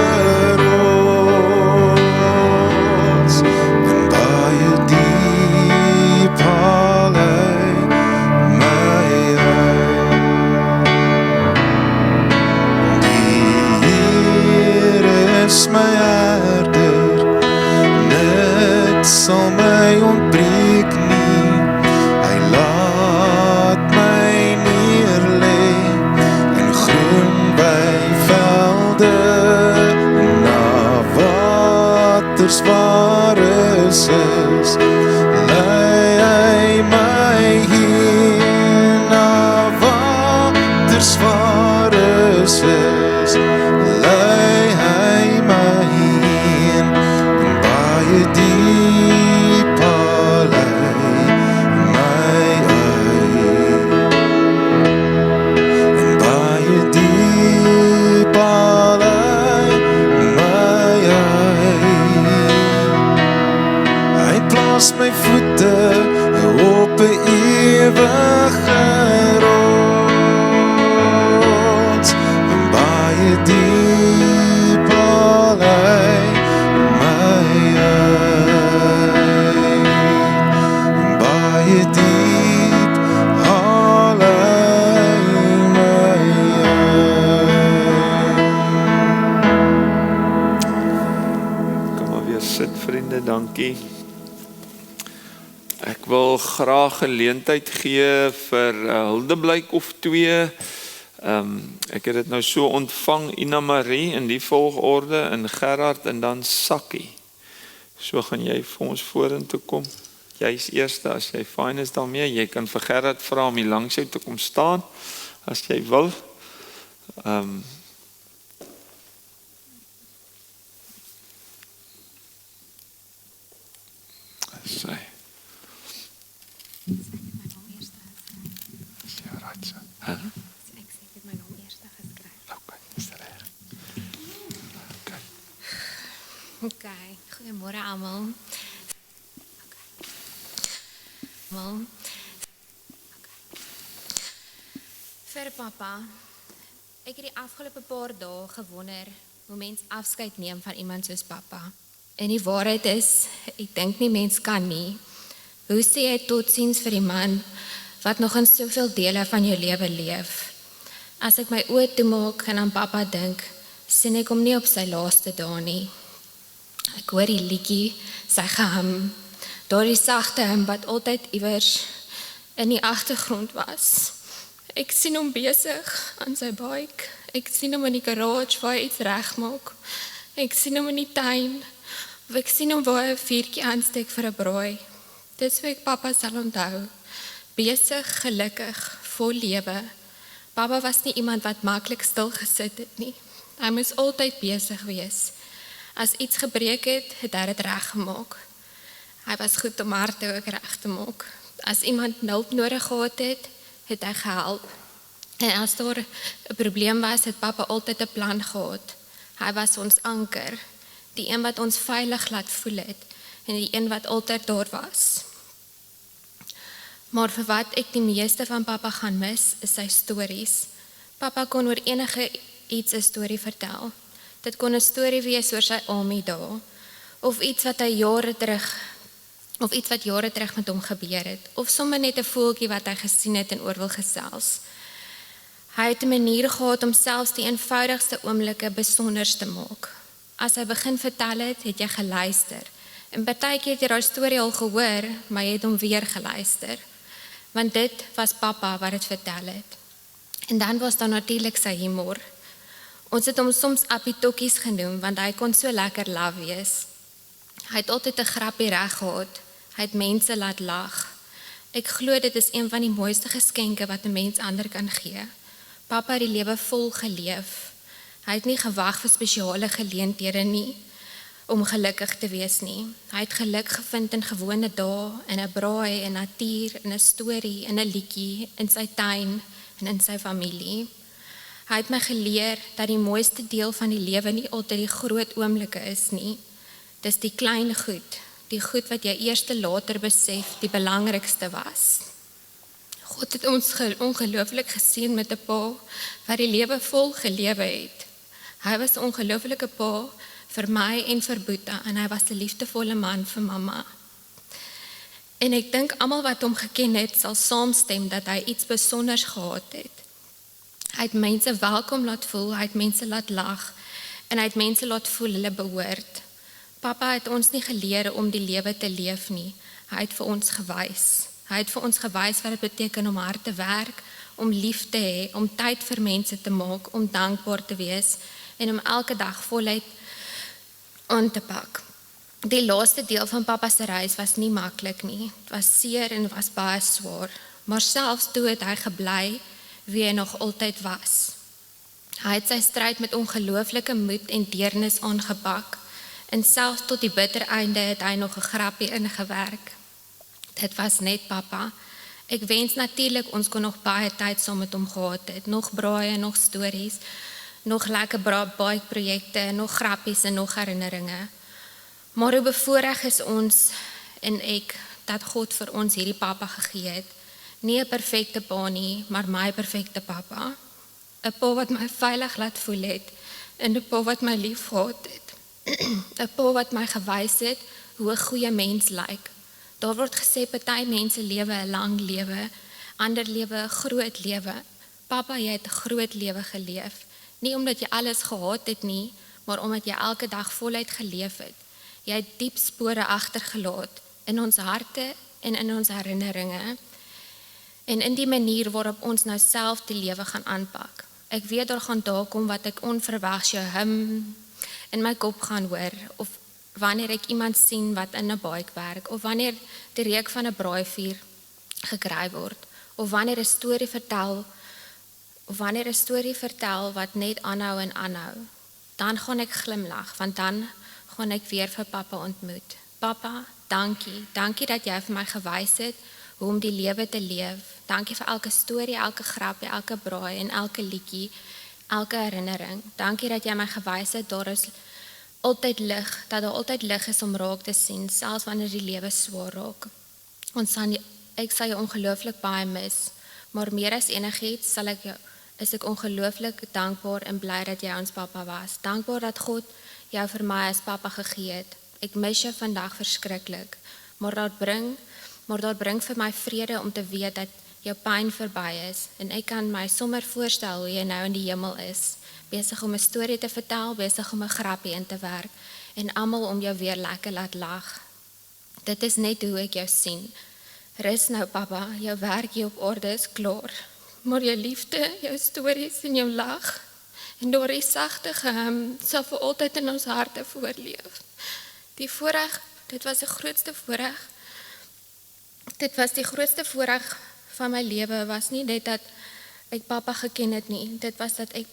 rots, en baie diep haal hy my uit. Die Here is my herder, niks sal my ontbreek nie. Hy laat my neerlê in groen weivelde, na waters waar rus is, lei hy my heen. Na waters waar rus is, lei hy my heen. En baie diep haal hy my uit. En baie diep haal hy my uit. Hy plaas my voete op 'n ewige rots, en baie diep haal hy my uit. En baie diep haal hy my uit. Kom maar weer sit, vriende, dankie. Ek wil graag geleentheid gee vir 'n huldeblyk of twee. Ek het dit nou so ontvang, Ina Marie in die volgorde, en Gerard en dan Sakkie. So gaan jy vir ons vorentoe kom. Jy's eerste as jy fyn is daarmee. Jy kan vir Gerard vra om hier langs jou te kom staan as jy wil. Sy. Ja, right so. Huh? Ek sê ek het my naam eers geskryf. Okay, is reg. Okay. Okay, goeiemôre almal. Okay. Vir pappa, ek het die afgelope paar dae gewonder hoe mens afskeid neem van iemand soos pappa. En die waarheid is, ek dink nie mens kan nie. Hoe sê jy totsiens vir die man wat nog in soveel dele van jou lewe leef? As ek my oë toemaak en aan pappa dink, sien ek hom nie op sy laaste dae nie. Ek hoor die liedjie, sy gehum, daardie sagte hum wat altyd iewers in die agtergrond was. Ek sien hom besig aan sy bike, ek sien hom in die garage waar hy iets regmaak, ek sien hom in die tuin, of ek sien hom waar hy 'n vuurtjie aansteek vir 'n braai. Dis hoe ek pappa sal onthou, besig, gelukkig, vol lewe. Pappa was nie iemand wat maklik stil gesit het nie. Hy moes altyd besig wees. As iets gebreek het, het hy dit reggemaak. Hy was goed om harte ook reg te maak. As iemand hulp nodig gehad het, het hy gehelp. En as daar 'n probleem was, het pappa altyd 'n plan gehad. Hy was ons anker, die een wat ons veilig laat voel het, en die een wat altyd daar was. Maar vir wat ek die meeste van pappa gaan mis, is sy stories. Pappa kon oor enige iets 'n storie vertel. Dit kon 'n storie wees oor sy army dae, of iets wat jare terug met hom gebeur het, of sommer net 'n voeltjie wat hy gesien het en oor wil gesels. Hy het 'n manier gehad om selfs die eenvoudigste oomblikke besonder te maak. As hy begin vertel het, het jy geluister. En partykeer het jy daai storie al gehoor, maar jy het hom weer geluister. Want dit was pappa wat dit vertel het. En dan was daar natuurlik sy humor. Ons het hom soms Appie Tokkies genoem, want hy kon so lekker laf wees. Hy het altyd 'n grappie reg gehad. Hy het mense laat lag. Ek glo dit is een van die mooiste geskenke wat 'n mens ander kan gee. Pappa het die lewe vol geleef. Hy het nie gewag vir spesiale geleenthede nie om gelukkig te wees nie. Hy het geluk gevind in gewone dae, in 'n braai, in natuur, in 'n storie, in 'n liedjie, in sy tuin en in sy familie. Hy het my geleer dat die mooiste deel van die lewe nie altyd die groot oomblikke is nie. Dis die klein goed, die goed wat jy eers later besef die belangrikste was. God het ons ongelooflik geseën met 'n pa wat die lewe vol gelewe het. Hy was 'n ongelooflike pa vir my en vir Boeta en hy was 'n liefdevolle man vir mamma. En ek dink almal wat hom geken het sal saamstem dat hy iets besonders gehad het. Hy het mense welkom laat voel, hy het mense laat lag en hy het mense laat voel hulle behoort. Papa het ons nie geleer om die lewe te leef nie. Hy het vir ons gewys. Hy het vir ons gewys wat dit beteken om hard te werk, om lief te hê, om tyd vir mense te maak, om dankbaar te wees en om elke dag voluit aan te pak. Die laaste deel van Papa se reis was nie maklik nie. Dit was seer en was baie swaar, maar selfs toe het hy gebly wie hy nog altyd was. Hy het sy stryd met ongelooflike moed en deernis aangepak en selfs tot die bitter einde het hy nog 'n grappie ingewerk. Dit was net Papa. Ek wens natuurlik ons kon nog baie tyd saam met hom gehad het, nog braaie, nog stories, nog lekker baie-projekte, nog grappies en nog herinneringe. Maar hoe bevoorreg is ons en ek dat God vir ons hierdie Papa gegee het. Nie 'n perfekte pa nie, maar my perfekte Papa. 'n Pa wat my veilig laat voel het en 'n pa wat my lief gehad het. 'n Pa wat my gewys het hoe 'n goeie mens lyk. Daar word gesê party mense lewe 'n lang lewe, ander lewe 'n groot lewe. Papa, jy het 'n groot lewe geleef. Nie omdat jy alles gehad het nie, maar omdat jy elke dag voluit geleef het. Jy het diep spore agtergelaat in ons harte en in ons herinneringe. En in die manier waarop ons nou self die lewe gaan aanpak. Ek weet daar gaan dae kom wat ek onverwags jou hum in my kop gaan hoor, of wanneer ek iemand sien wat in 'n baik werk, of wanneer die reuk van 'n braaivuur gekry word, of wanneer 'n storie vertel wat net aanhou en aanhou, dan gaan ek glimlag, want dan gaan ek weer vir Papa ontmoet. Papa, dankie. Dankie dat jy vir my gewys het hoe om die lewe te leef. Dankie vir elke storie, elke grapie, elke braai en elke liedjie, elke herinnering. Dankie dat jy my gewys het daar is altyd lig, dat daar altyd lig is om raak te sien, selfs wanneer die lewe swaar raak. Ek sal jou ongelooflik baie mis, maar meer as enigiets is ek ongelooflik dankbaar en bly dat jy ons Papa was. Dankbaar dat God jou vir my as Papa gegee het. Ek mis jou vandag verskriklik, maar daar bring vir my vrede om te weet dat jou pyn verby is en ek kan my sommer voorstel hoe jy nou in die hemel is, besig om 'n storie te vertel, besig om 'n grappie in te werk en almal om jou weer lekker laat lag. Dit is net hoe ek jou sien. Rus nou Papa, jou werk hier op aarde is klaar, maar jou liefde, jou stories en jou lag en daardie sagte gehum sal vir altyd in ons harte voorleef. Dit was die grootste voorreg van my lewe, was nie net dat ek Papa geken het nie, dit was dat ek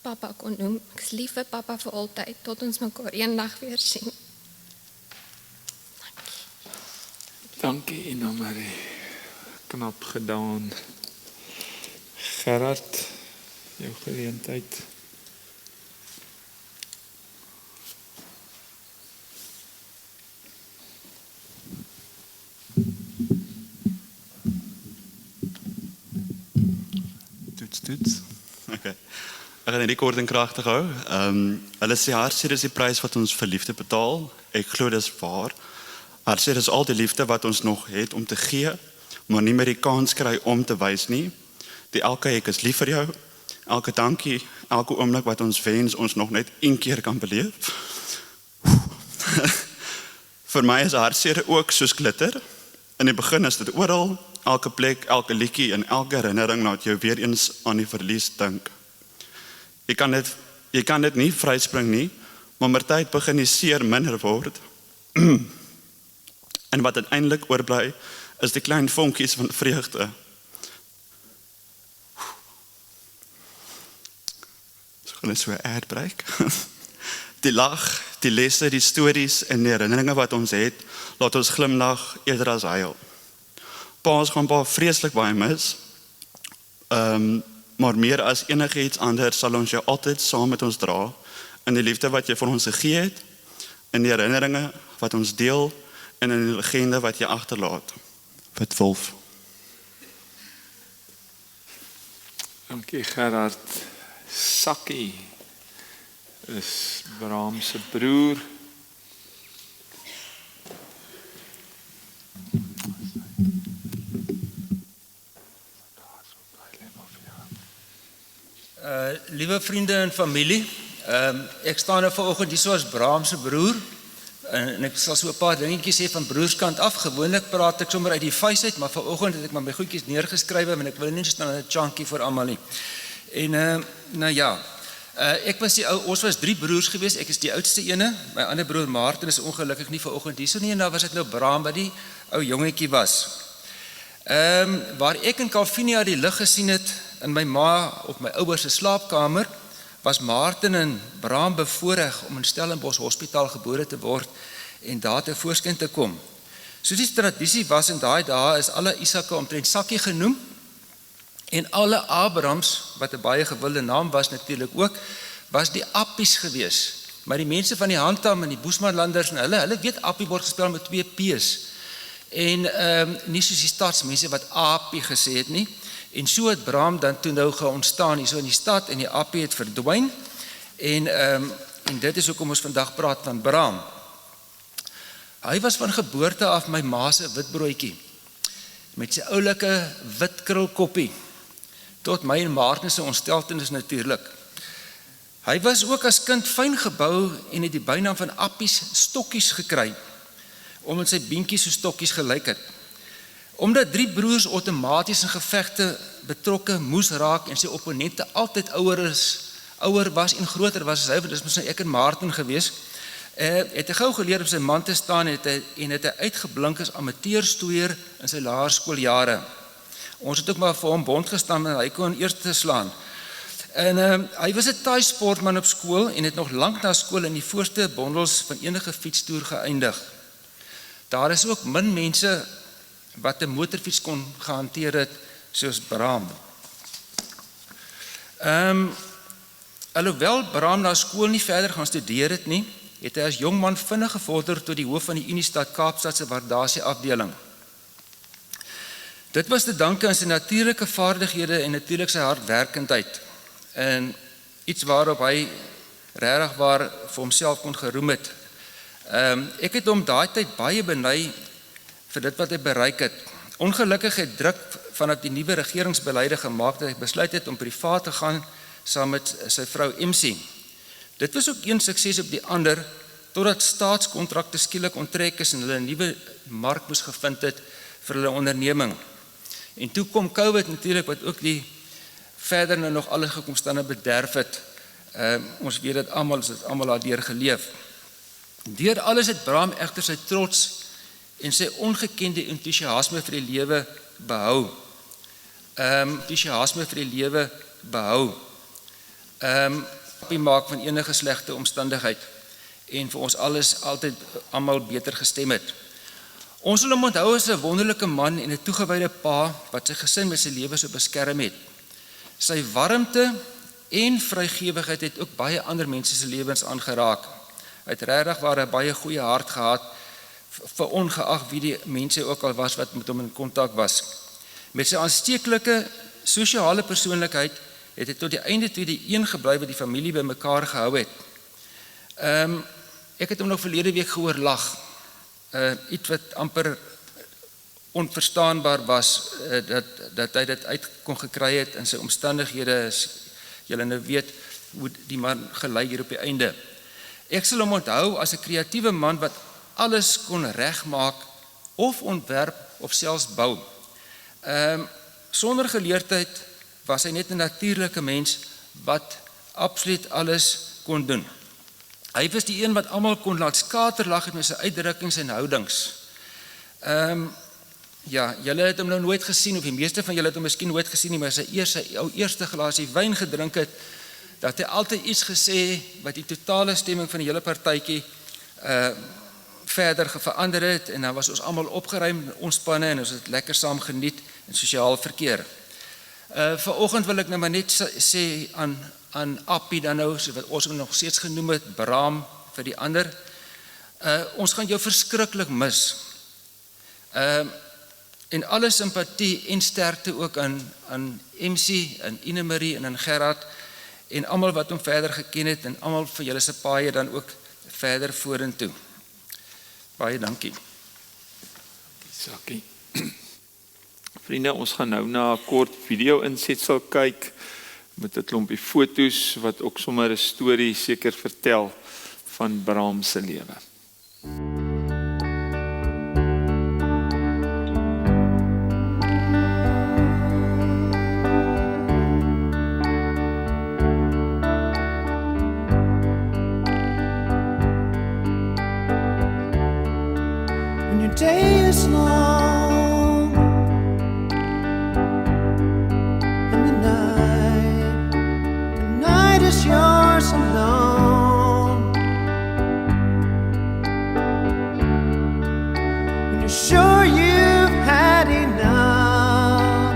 Papa kon noem. Ek is lief vir Papa vir altyd, tot ons mekaar eendag weer sien. Dankie Ina Marie. Knap gedaan. Gerard, jou geleentheid. Toets. Okay. Ek gaan hierdie kort en kragtig hou. Hulle sê hartseer is die prys wat ons vir liefde betaal. Ek glo dis waar. Hartseer is al die liefde wat ons nog het om te gee, maar nie meer die kans kry om te wys nie. Die elke ek is lief vir jou. Elke dankie, elke oomblik wat ons wens ons nog net een keer kan beleef. Vir my is hartseer ook soos glitter. In die begin is dit oral, elke plek, elke liedjie en elke herinnering laat jou weer eens aan die verlies dink. Jy kan dit nie vryspring nie, maar met tyd begin die seer minder word. En wat uiteindelik oorbly, is die klein vonkies van vreugde. So gaan dit so 'n aardbreek. Die lag, die lesse, die stories en die herinneringe wat ons het, laat ons glimlag eerder as huil. Pa's gaan pa vreeslik baie mis, maar meer as enigiets anders sal ons jou altyd saam met ons dra, in die liefde wat jy vir ons gegee het, in die herinneringe wat ons deel, en in die legende wat jy agterlaat. Wit Wolf. Dankie Gerard. Sakkie is Bram se broer. Liewe vriende en familie, ek staan nou vanoggend hier so as Bram se broer en ek sal so 'n paar dingetjies sê van broerskant af. Gewoonlik praat ek sommer uit die vuis uit, maar vanoggend het ek maar my goedjies neergeskryf en ek wil nie staan 'n chunky vir almal nie. En nou ja, ons was 3 broers geweest, ek is die oudste ene, my ander broer Martin is ongelukkig nie vanoggend hier so nie en dan was dit nou Bram wat die ou jongetjie was. Waar ek in Calvinia die lig gesien het in my ma of my ouers se slaapkamer, was Martin en Bram bevoorreg om in Stellenbosch Hospitaal gebore te word en daar te voorskyn te kom. Soos die tradisie was in daai dae is alle Isake omtrent Sakkie genoem en alle Abrahams, wat 'n baie gewilde naam was natuurlik ook, was die Appies gewees. Maar die mense van die Handtam en die Boesmanlanders en hulle weet Appie word gespel met 2 P's. En nie soos die stadsmense wat Appie gesê het nie. En so het Bram dan toe nou ontstaan hier so in die stad en die Appie het verdwyn. En dit is hoekom ons vandag praat van Bram. Hy was van geboorte af my ma se witbroodjie met sy oulike wit krulkoppie. Tot my en Martin se ontsteltenis natuurlik. Hy was ook as kind fyn gebou en het die bynaam van Appies stokkies gekry, omdat sy beentjies so stokkies gelyk het. Omdat 3 broers outomaties in gevegte betrokke moes raak en sy opponente altyd ouer was en groter was as hy, want dis mos nou ek en Martin gewees, het hy gou geleer om sy man te staan en het hy uitgeblink as amateurstoeier in sy laerskooljare. Ons het ook maar vir hom bond gestaan en hy kon eerste slaan. En hy was 'n taai sportman op skool en het nog lank na skool in die voorste bondels van enige fietstoer geëindig. Daar is ook min mense wat 'n motorfiets kon gehanteer het soos Bram. Alhoewel Bram na skool nie verder gaan studeer het nie, het hy as jong man vinnig gevorder tot die hoof van die Uniestad Kaapstad se waardasie afdeling. Dit was te danke aan sy natuurlike vaardighede en natuurlik sy hardwerkendheid. En iets waarop hy regtig waar vir homself kon geroem het. Ek het hom daai tyd baie beny vir dit wat hy bereik het. Ongelukkig het druk vanaf die nuwe regeringsbeleide gemaak dat hy besluit het om privaat te gaan saam met sy vrou MC. Dit was ook een sukses op die ander, totdat staatskontrakte skielik onttrek is en hulle 'n nuwe mark moes gevind het vir hulle onderneming. En toe kom COVID natuurlik wat ook die verder nou nog alle gekomstande bederf het. Ons weet dit almal daardeur geleef. Deur alles het Bram egter sy trots en sy ongekende entoesiasme vir die lewe behou. Appie maak van enige slegte omstandigheid en vir ons alles altyd almal beter gestem het. Ons sal hom onthou as 'n wonderlike man en 'n toegewyde pa wat sy gesin met sy lewe so beskerm het. Sy warmte en vrygewigheid het ook baie ander mense se lewens aangeraak. Hy het regtig waar 'n baie goeie hart gehad vir ongeag wie die mense ook al was wat met hom in kontak was. Met sy aansteeklike sosiale persoonlikheid het hy tot die einde toe die een gebly wat die familie bymekaar gehou het. Ek het hom nog verlede week gehoor lag. Iets wat amper onverstaanbaar was, dat hy dit uit kon gekry het in sy omstandighede, as julle nou weet hoe die man gelei hier op die einde. Ek sal hom onthou as 'n kreatiewe man wat alles kon regmaak of ontwerp of selfs bou. Sonder geleerdheid was hy net 'n natuurlike mens wat absoluut alles kon doen. Hy was die een wat almal kon laat skaterlag het met sy uitdrukkings en houdings. Ja, julle het hom nou nooit gesien, of die meeste van julle het hom miskien nooit gesien nie, maar sy eerste glasie wyn gedrink het, dat hy altyd iets gesê wat die totale stemming van die hele partytjie verder verander het, en dan was ons almal opgeruim, ontspanne, en ons het lekker saam geniet in sosiaal verkeer. Vanoggend wil ek nou maar net sê aan Appie dan nou, so wat ons nog steeds genoem het, Bram vir die ander, ons gaan jou verskriklik mis. En alle simpatie en sterkte ook aan MC, aan Ine Marie en aan Gerard en almal wat hom verder geken het en almal vir julle se paaie dan ook verder vorentoe. Baie dankie. Sakie. Vriende, ons gaan nou na 'n kort video insetsel kyk met 'n klompie foto's wat ook sommer 'n storie seker vertel van Brahms se lewe. When your day is long and the night is yours alone. When you're sure you've had enough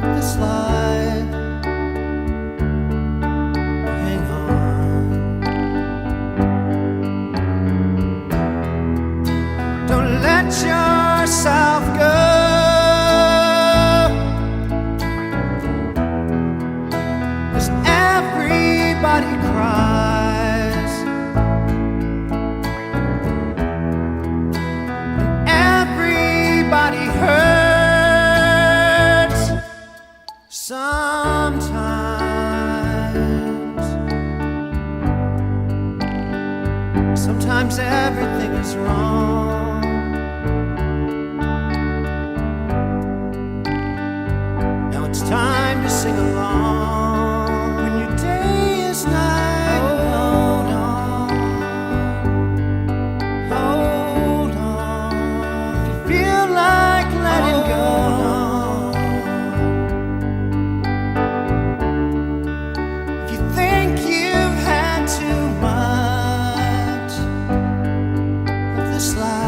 of this life, hang on. Don't let yourself go. 'Cause everybody cries and everybody hurts sometimes. Sometimes everything is wrong. Now it's time to sing along. When your day is night, hold on, hold on. If you feel like letting go, if you think you've had too much of this life,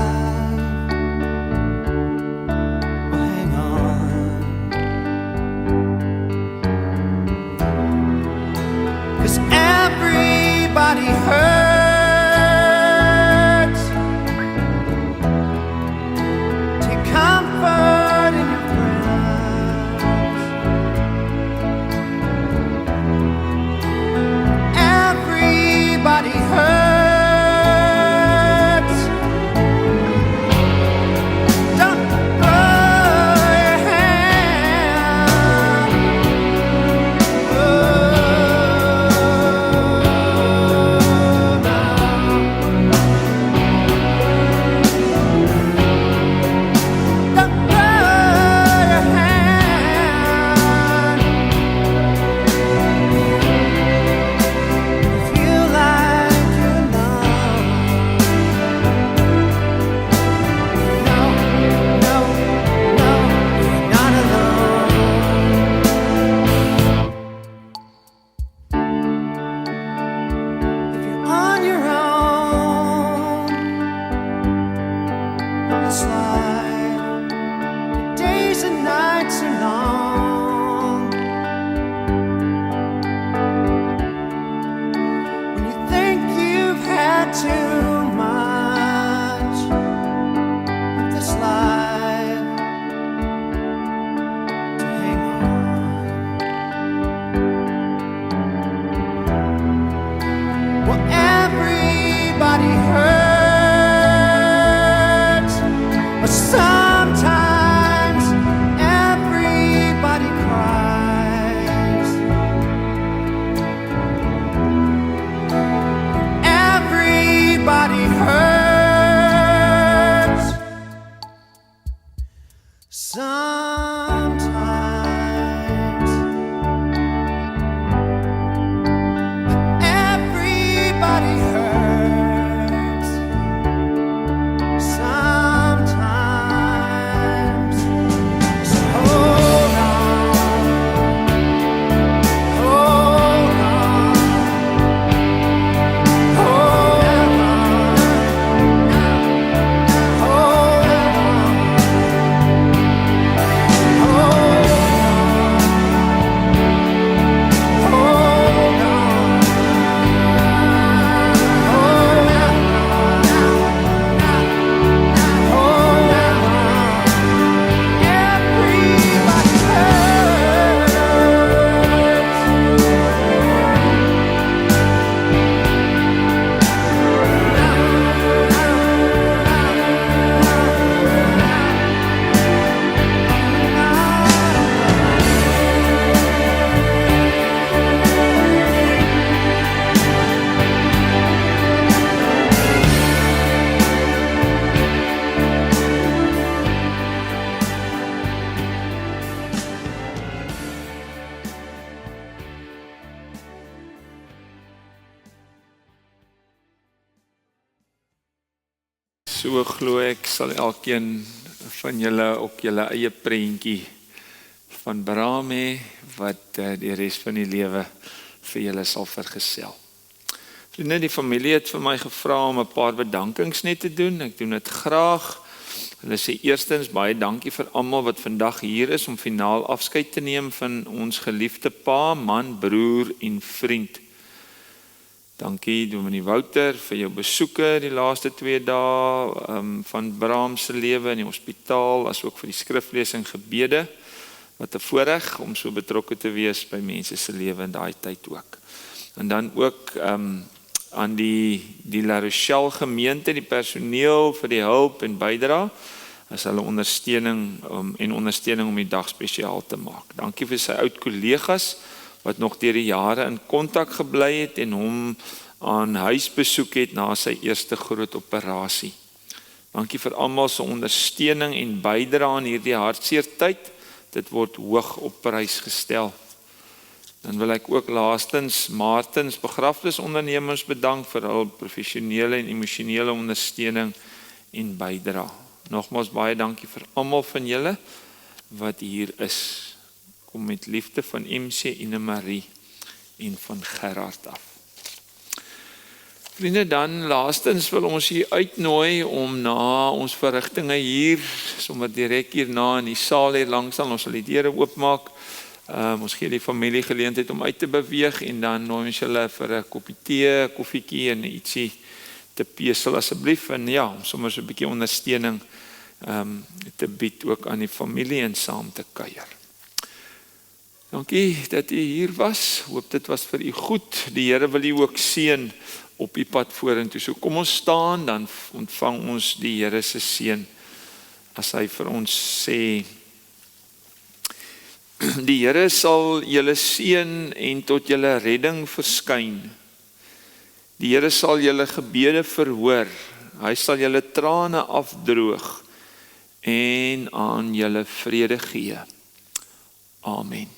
So glo ek sal elkeen van julle ook julle eie prentjie van Beraam hê wat die res van die lewe vir julle sal vergesel. Vriende, die familie het vir my gevra om 'n paar bedankings net te doen. Ek doen dit graag. Hulle sê eerstens baie dankie vir almal wat vandag hier is om finaal afskeid te neem van ons geliefde pa, man, broer en vriend. Dankie Dominee Wouter vir jou besoeke die laaste 2 dae van Beraam se lewe in die hospitaal, as ook vir die skriflesing gebede. Wat 'n voorreg om so betrokke te wees by mense se lewe in daai tyd ook. En dan ook aan die La Rochelle gemeente, die personeel vir die hulp en bydra, as hulle ondersteuning om die dag spesiaal te maak. Dankie vir sy oud kollegas wat nog deur die jare in kontak gebly het en hom aan huis besoek het na sy eerste groot operasie. Dankie vir almal se ondersteuning en bydra in hierdie hartseer tyd. Dit word hoog op prys gestel. Dan wil ek ook laastens Martins begrafnisondernemers bedank vir hul professionele en emosionele ondersteuning en bydra. Nogmaals baie dankie vir almal van julle wat hier is. Kom met liefde van MC Ine Marie en van Gerard af. Vriende, dan laastens wil ons hier uitnooi om na ons verrigtinge hier, sommer direk hierna in die saal hier langs ons sal die deure oopmaak. Ons gee die familie geleentheid om uit te beweeg en dan nooi ons hulle vir 'n koppie tee, koffietjie en ietsie te pesel asseblief. En ja, om sommer so 'n bietjie ondersteuning te bied ook aan die familie en saam te kuier. Dankie dat u hier was. Hoop dit was vir u goed. Die Here wil u ook seën op u pad vorentoe. So kom ons staan, dan ontvang ons die Here se seën as hy vir ons sê: Die Here sal julle seën en tot julle redding verskyn. Die Here sal julle gebede verhoor. Hy sal julle trane afdroog en aan julle vrede gee. Amen.